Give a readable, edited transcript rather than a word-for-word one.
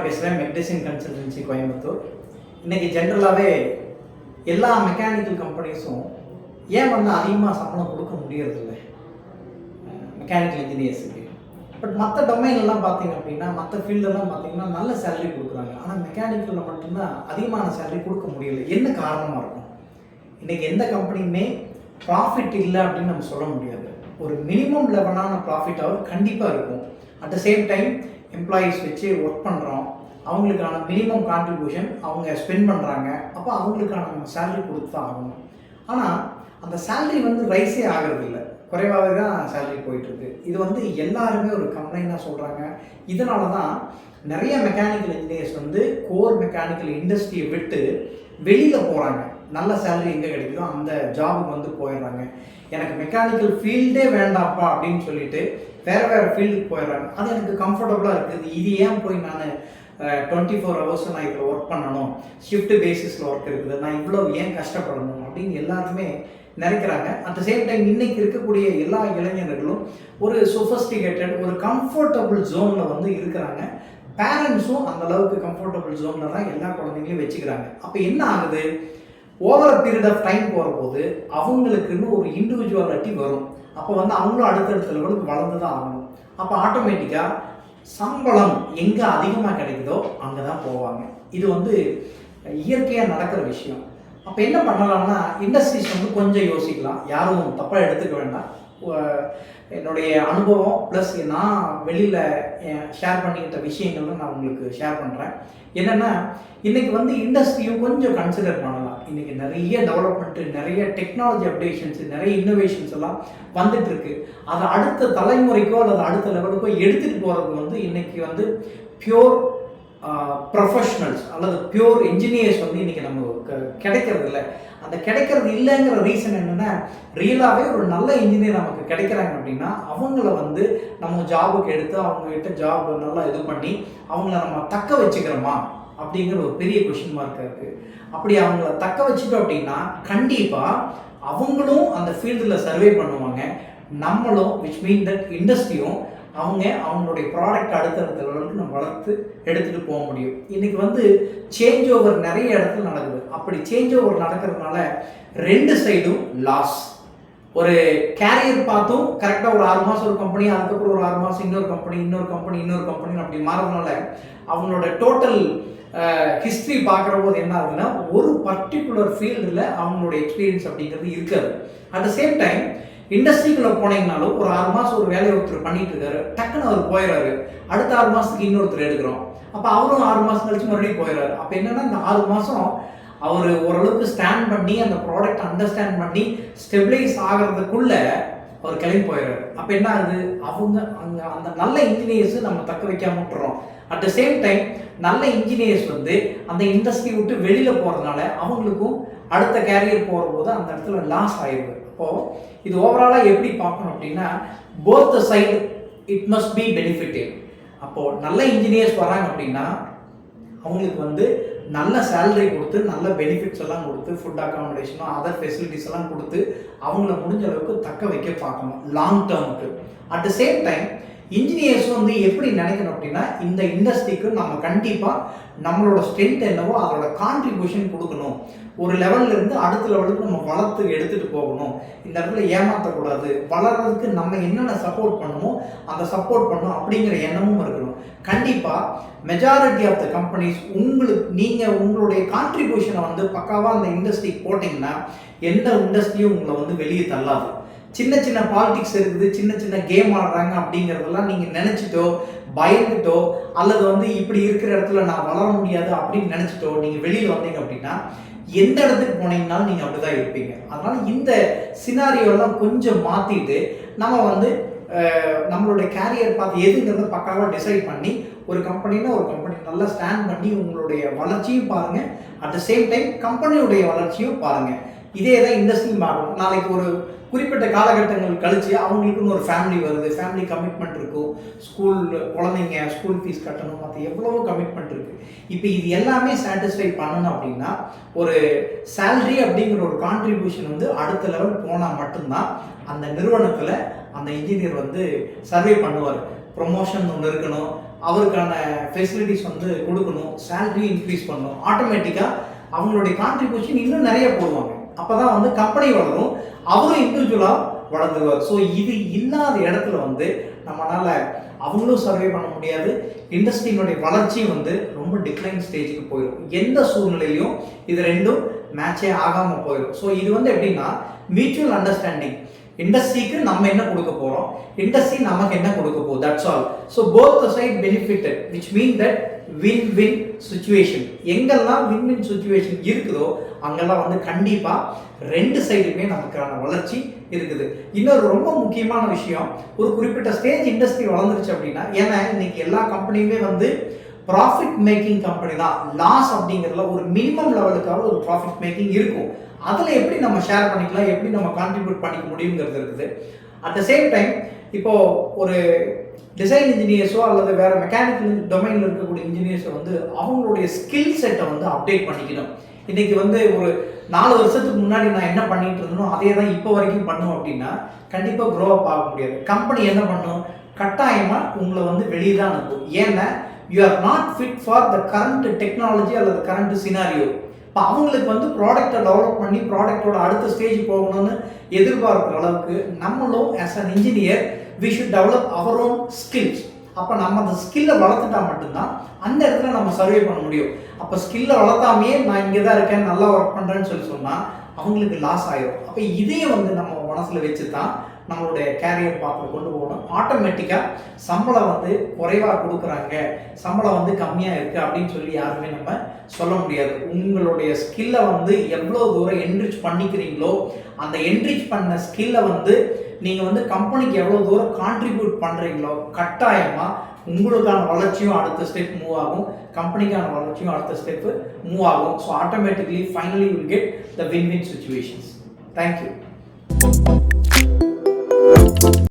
பேசுகிறேன். மெக்டிசின் கன்சல்டன்சி கோயம்புத்தூர். இன்றைக்கி ஜென்ரலாகவே எல்லா மெக்கானிக்கல் கம்பெனிஸும் ஏன் வந்து அதிகமாக சம்பளம் கொடுக்க முடியறதில்ல மெக்கானிக்கல் இன்ஜினியர்ஸுக்கு. பட் மற்ற டொமைன்லாம் பார்த்தீங்க அப்படின்னா, மற்ற ஃபீல்டெல்லாம் பார்த்தீங்கன்னா நல்ல சேலரி கொடுக்குறாங்க. ஆனால் மெக்கானிக்கலில் மட்டும்தான் அதிகமான சேலரி கொடுக்க முடியல. என்ன காரணமாக இருக்கும்? இன்றைக்கி எந்த கம்பெனியுமே ப்ராஃபிட் இல்லை அப்படின்னு நம்ம சொல்ல முடியாது. ஒரு மினிமம் லெவலான ப்ராஃபிட் அவர் கண்டிப்பாக இருக்கும். At the same time employees வச்சு ஒர்க் பண்ணுறோம், அவங்களுக்கான மினிமம் கான்ட்ரிபியூஷன் அவங்க ஸ்பெண்ட் பண்ணுறாங்க. அப்போ அவங்களுக்கான நம்ம சேலரி கொடுத்து தான் ஆகணும். ஆனால் அந்த சேலரி வந்து ரைஸே ஆகிறது இல்லை, குறைவாகவே தான் சேலரி போயிட்டுருக்கு. இது வந்து எல்லாருமே ஒரு கம்ப்ளைண்டாக சொல்கிறாங்க. இதனால தான் நிறைய மெக்கானிக்கல் இன்ஜினியர்ஸ் வந்து கோர் மெக்கானிக்கல் இண்டஸ்ட்ரியை விட்டு வெளியில் போகிறாங்க. நல்ல சேலரி எங்கே கிடைக்குதோ அந்த ஜாபுக்கு வந்து போயிடுறாங்க. எனக்கு மெக்கானிக்கல் ஃபீல்டே வேண்டாம்ப்பா அப்படின்னு சொல்லிட்டு வேறு ஃபீல்டுக்கு போயிடுறாங்க. அது எனக்கு கம்ஃபர்டபுளாக இருக்குது. இது ஏன் போய் நான் 24 hours நான் இதில் ஒர்க் பண்ணணும், ஷிஃப்ட் பேசிஸில் ஒர்க் இருக்குது, நான் இவ்வளோ ஏன் கஷ்டப்படணும் அப்படின்னு எல்லாருமே நினைக்கிறாங்க. அட் த சேம் டைம் இன்றைக்கி இருக்கக்கூடிய எல்லா இளைஞர்களும் ஒரு சொஃபஸ்டிகேட்டட் ஒரு கம்ஃபர்டபுள் ஜோனில் வந்து இருக்கிறாங்க. பேரண்ட்ஸும் அந்தளவுக்கு கம்ஃபர்டபுள் ஜோனில் தான் எல்லா குழந்தைங்களையும் வச்சுக்கிறாங்க. அப்போ என்ன ஆகுது? ஓவர் பீரியட் ஆஃப் டைம் போகும்போது அவங்களுக்குன்னு ஒரு இண்டிவிஜுவாலிட்டி வரும். அப்போ வந்து அவங்களும் அடுத்தடுத்த லெவலுக்கு வளர்ந்து தான் ஆகணும். அப்போ ஆட்டோமேட்டிக்காக சம்பளம் எங்கே அதிகமாக கிடைக்குதோ அங்கே தான் போவாங்க. இது வந்து இயற்கையாக நடக்கிற விஷயம். அப்போ என்ன பண்ணலாம்னா, இண்டஸ்ட்ரீஸ் வந்து கொஞ்சம் யோசிக்கலாம். யாரும் தப்பாக எடுத்துக்க வேண்டாம். என்னுடைய அனுபவம் ப்ளஸ் நான் வெளியில் ஷேர் பண்ணிக்கிட்ட விஷயங்கள்லாம் நான் உங்களுக்கு ஷேர் பண்ணுறேன். என்னென்னா, இன்றைக்கி வந்து இண்டஸ்ட்ரியும் கொஞ்சம் கன்சிடர் பண்ணலாம். இன்றைக்கி நிறைய டெவலப்மெண்ட்டு, நிறைய டெக்னாலஜி அப்டேஷன்ஸு, நிறைய இன்னோவேஷன்ஸ் எல்லாம் வந்துட்டுருக்கு. அதை அடுத்த தலைமுறைக்கோ அல்லது அடுத்த லெவலுக்கோ எடுத்துகிட்டு போகிறதுக்கு வந்து இன்றைக்கி வந்து பியூர் ப்ரொஃபஷ்னல்ஸ் அல்லது பியூர் என்ஜினியர்ஸ் வந்து இன்றைக்கி நம்ம கிடைக்கிறது இல்லை. அந்த கிடைக்கிறது இல்லைங்கிற ரீசன் என்னென்னா, ரியலாகவே ஒரு நல்ல இன்ஜினியர் நமக்கு கிடைக்கிறாங்க அப்படின்னா அவங்கள வந்து நம்ம ஜாபுக்கு எடுத்து அவங்ககிட்ட ஜாப் நல்லா இது பண்ணி அவங்கள நம்ம தக்க வச்சுக்கிறோமா அப்படிங்கிற ஒரு பெரிய கொஷின் மார்க்காக இருக்குது. அப்படி அவங்கள தக்க வச்சுட்டோம் அப்படின்னா கண்டிப்பாக அவங்களும் அந்த ஃபீல்டில் சர்வே பண்ணுவாங்க. நம்மளும் விச் மீன் தட் இண்டஸ்ட்ரியும் அவங்களுடைய ப்ராடக்ட் அடுத்தடுத்த லெவலுக்கு நம்ம வளர்த்து எடுத்துகிட்டு போக முடியும். இன்றைக்கி வந்து சேஞ்ச் ஓவர் நிறைய இடத்துல நடக்குது. அப்படி சேஞ்ச் ஓவர் நடக்கிறதுனால ரெண்டு சைடும் லாஸ். ஒரு கேரியர் பார்த்தும் கரெக்டாக ஒரு 6 மாதம் ஒரு கம்பெனி, அதுக்கப்புறம் ஒரு 6 மாதம் இன்னொரு கம்பெனி அப்படி மாறதுனால அவங்களோட டோட்டல் ஹிஸ்ட்ரி பார்க்குற போது என்ன ஆகுதுன்னா, ஒரு பர்டிகுலர் ஃபீல்டில் அவங்களோட எக்ஸ்பீரியன்ஸ் அப்படிங்கிறது இருக்காது. அட் த சேம் டைம் இண்டஸ்ட்ரிக்குள்ளே போனீங்கனாலும் ஒரு 6 மாதம் ஒரு வேலையை ஒருத்தர் பண்ணிட்டு இருக்காரு, டக்குன்னு அவர் போயிடுறாரு. அடுத்த 6 மாதத்துக்கு இன்னொருத்தர் எடுக்கிறோம். அப்போ அவரும் 6 மாதம் கழிச்சு மறுபடியும் போயிடுறாரு. அப்போ என்னன்னா, இந்த 6 மாதம் அவர் ஓரளவுக்கு ஸ்டாண்ட் பண்ணி அந்த ப்ராடக்ட் அண்டர்ஸ்டாண்ட் பண்ணி ஸ்டெபிளைஸ் ஆகிறதுக்குள்ள அவர் கிளம்பி போயிடுறாரு. அப்போ என்ன ஆகுது? அங்கே அந்த நல்ல இன்ஜினியர்ஸ் நம்ம தக்க வைக்காம விட்டுறோம். அட் த சேம் டைம் நல்ல இன்ஜினியர்ஸ் வந்து அந்த இண்டஸ்ட்ரி விட்டு வெளியில் போகிறதுனால அவங்களுக்கும் அடுத்த கேரியர் போகிற போது அந்த இடத்துல லாஸ் ஆயிடுது. அப்போது இது ஓவராலாக எப்படி பார்க்கணும் அப்படின்னா, both the side it must be benefited. அப்போது நல்ல இன்ஜினியர்ஸ் வராங்க அப்படின்னா அவங்களுக்கு வந்து நல்ல சேலரி கொடுத்து, நல்ல பெனிஃபிட்ஸ் எல்லாம் கொடுத்து, ஃபுட் அக்காமடேஷனோ அதர் ஃபெசிலிட்டிஸ் எல்லாம் கொடுத்து அவங்கள முடிஞ்ச அளவுக்கு தக்க வைக்க பார்க்கணும் லாங் டேர்முக்கு. At the same time engineers வந்து எப்படி நினைக்கணும் அப்படின்னா, இந்த இண்டஸ்ட்ரிக்கு நம்ம கண்டிப்பாக நம்மளோட ஸ்ட்ரென்த் என்னவோ அதோட கான்ட்ரிபியூஷன் கொடுக்கணும். ஒரு லெவலில் இருந்து அடுத்த லெவலுக்கு நம்ம வளர்த்து எடுத்துகிட்டு போகணும். இந்த இடத்துல ஏமாற்றக்கூடாது. வளர்கிறதுக்கு நம்ம என்னென்ன சப்போர்ட் பண்ணுமோ அந்த சப்போர்ட் பண்ணணும் அப்படிங்கிற எண்ணமும் இருக்கணும். கண்டிப்பாக மெஜாரிட்டி ஆஃப் த கம்பெனிஸ் நீங்கள் உங்களுடைய கான்ட்ரிபியூஷனை வந்து பக்காவாக அந்த இண்டஸ்ட்ரிக்கு போட்டிங்கன்னா எந்த இண்டஸ்ட்ரியும் உங்களை வந்து வெளியே தள்ளாது. சின்ன சின்ன பாலிடிக்ஸ் இருக்குது, சின்ன கேம் ஆடுறாங்க அப்படிங்கிறதெல்லாம் நீங்கள் நினச்சிட்டோ பயந்துட்டோ அல்லது வந்து இப்படி இருக்கிற இடத்துல நான் வளர முடியாது அப்படின்னு நினச்சிட்டோ நீங்கள் வெளியில் வந்தீங்க அப்படின்னா எந்த இடத்துக்கு போனீங்கன்னாலும் நீங்கள் அப்படி தான் இருப்பீங்க. அதனால் இந்த சினாரியோலாம் கொஞ்சம் மாற்றிட்டு நம்ம வந்து நம்மளுடைய கேரியர் பார்த்து எதுங்கிறத பக்காவாக டிசைட் பண்ணி ஒரு கம்பெனி நல்லா ஸ்டாண்ட் பண்ணி உங்களுடைய வளர்ச்சியும் பாருங்கள். அட் த சேம் டைம் கம்பெனியுடைய வளர்ச்சியும் பாருங்கள். இதே தான் இண்டஸ்ட்ரி மாறும். நாளைக்கு ஒரு குறிப்பிட்ட காலகட்டங்கள் கழிச்சு அவங்களுக்குன்னு ஒரு ஃபேமிலி வருது, ஃபேமிலி கமிட்மெண்ட் இருக்கும், குழந்தைங்க ஸ்கூல் ஃபீஸ் கட்டணும், மற்ற எவ்வளவோ கமிட்மெண்ட் இருக்குது. இப்போ இது எல்லாமே சாட்டிஸ்ஃபை பண்ணணும் அப்படின்னா ஒரு சேலரி அப்படிங்கிற ஒரு கான்ட்ரிபியூஷன் வந்து அடுத்த லெவல் போனால் மட்டும்தான் அந்த நிறுவனத்தில் அந்த இன்ஜினியர் வந்து சர்வே பண்ணுவார். ப்ரொமோஷன் ஒன்று இருக்கணும், அவருக்கான ஃபெசிலிட்டிஸ் வந்து கொடுக்கணும், சேலரி இன்க்ரீஸ் பண்ணணும், ஆட்டோமேட்டிக்காக அவங்களுடைய கான்ட்ரிபியூஷன் இன்னும் நிறைய போடுவாங்க. அப்போ தான் வந்து கம்பெனி வளரும், அவரும் இண்டிவிஜுவலாக வளர்ந்துருவார். ஸோ இது இல்லாத இடத்துல வந்து நம்மளால் அவங்களும் சர்வே பண்ண முடியாது, இண்டஸ்ட்ரியினுடைய வளர்ச்சியும் வந்து ரொம்ப டிக்ளைன் ஸ்டேஜுக்கு போயிடும். எந்த சூழ்நிலையிலையும் இது ரெண்டும் மேட்சே ஆகாமல் போயிடும். ஸோ இது வந்து எப்படின்னா மியூச்சுவல் அண்டர்ஸ்டாண்டிங். இண்டஸ்ட்ரிக்கு நம்ம என்ன கொடுக்க போகிறோம், இண்டஸ்ட்ரி நமக்கு என்ன கொடுக்க போகுது, that's all. So both the side benefited, which mean that win win situation. எங்கெல்லாம் வின் வின் சுச்சுவேஷன் இருக்குதோ அங்கெல்லாம் வந்து கண்டிப்பாக ரெண்டு சைடுமே நமக்கான வளர்ச்சி இருக்குது. இன்னொரு ரொம்ப முக்கியமான விஷயம், ஒரு குறிப்பிட்ட ஸ்டேஜ் இண்டஸ்ட்ரி வளர்ந்துருச்சு அப்படின்னா, ஏன்னா இன்னைக்கு எல்லா கம்பெனியுமே வந்து ப்ராஃபிட் மேக்கிங் கம்பெனி தான். லாஸ் அப்படிங்கிறதுல ஒரு மினிமம் லெவலுக்காக ஒரு ப்ராஃபிட் மேக்கிங் இருக்கும். அதில் எப்படி நம்ம ஷேர் பண்ணிக்கலாம், எப்படி நம்ம கான்ட்ரிபியூட் பண்ணிக்க முடியுங்கிறது இருக்குது. அட் த சேம் டைம் இப்போ ஒரு டிசைன் இன்ஜினியர்ஸோ அல்லது வேறு மெக்கானிக்கல் டொமைனில் இருக்கக்கூடிய இன்ஜினியர்ஸை வந்து அவங்களுடைய ஸ்கில் செட்டை வந்து அப்டேட் பண்ணிக்கணும். இன்றைக்கி வந்து ஒரு 4 வருஷத்துக்கு முன்னாடி நான் என்ன பண்ணிட்டு இருந்தனோ அதே தான் இப்போ வரைக்கும் பண்ணும் அப்படின்னா கண்டிப்பாக க்ரோ அப் ஆக முடியாது. கம்பெனி என்ன பண்ணும், கட்டாயமாக உங்களை வந்து வெளியே தான் அனுப்பும். ஏன்னா you are not fit for the current technology அல்லது கரண்ட் சினாரியோ. இப்போ அவங்களுக்கு வந்து ப்ராடக்டை டெவலப் பண்ணி ப்ராடக்டோட அடுத்த ஸ்டேஜ் போகணும்னு எதிர்பார்க்குற அளவுக்கு நம்மளும் as an engineer we should develop our own skills. அப்போ நம்ம அந்த ஸ்கில்லை வளர்த்துட்டா மட்டும்தான் அந்த இடத்துல நம்ம சர்வே பண்ண முடியும். அப்போ ஸ்கில்லை வளர்த்தாமையே நான் இங்கே தான் இருக்கேன், நல்லா ஒர்க் பண்ணுறேன்னு சொன்னால் அவங்களுக்கு லாஸ் ஆகிடும். அப்போ இதையும் வந்து நம்ம மனசில் வச்சு தான் நம்மளுடைய கேரியர் பாத்தில் கொண்டு போகணும். ஆட்டோமேட்டிக்காக சம்பளம் வந்து குறைவாக கொடுக்குறாங்க, சம்பளம் வந்து கம்மியாக இருக்குது அப்படின்னு சொல்லி யாருமே நம்ம சொல்ல முடியாது. உங்களுடைய ஸ்கில்லை வந்து எவ்வளோ தூரம் என்ரிச் பண்ணிக்கிறீங்களோ அந்த என்ரிச் பண்ண ஸ்கில்லை வந்து நீங்கள் வந்து கம்பெனிக்கு எவ்வளோ தூரம் கான்ட்ரிபியூட் பண்ணுறீங்களோ கட்டாயமாக உங்களுக்கான வளர்ச்சியும் அடுத்த ஸ்டெப் மூவ் ஆகும், கம்பெனிக்கான வளர்ச்சியும் அடுத்த ஸ்டெப்பு மூவ் ஆகும். So automatically finally will get the win win situations. Thank you.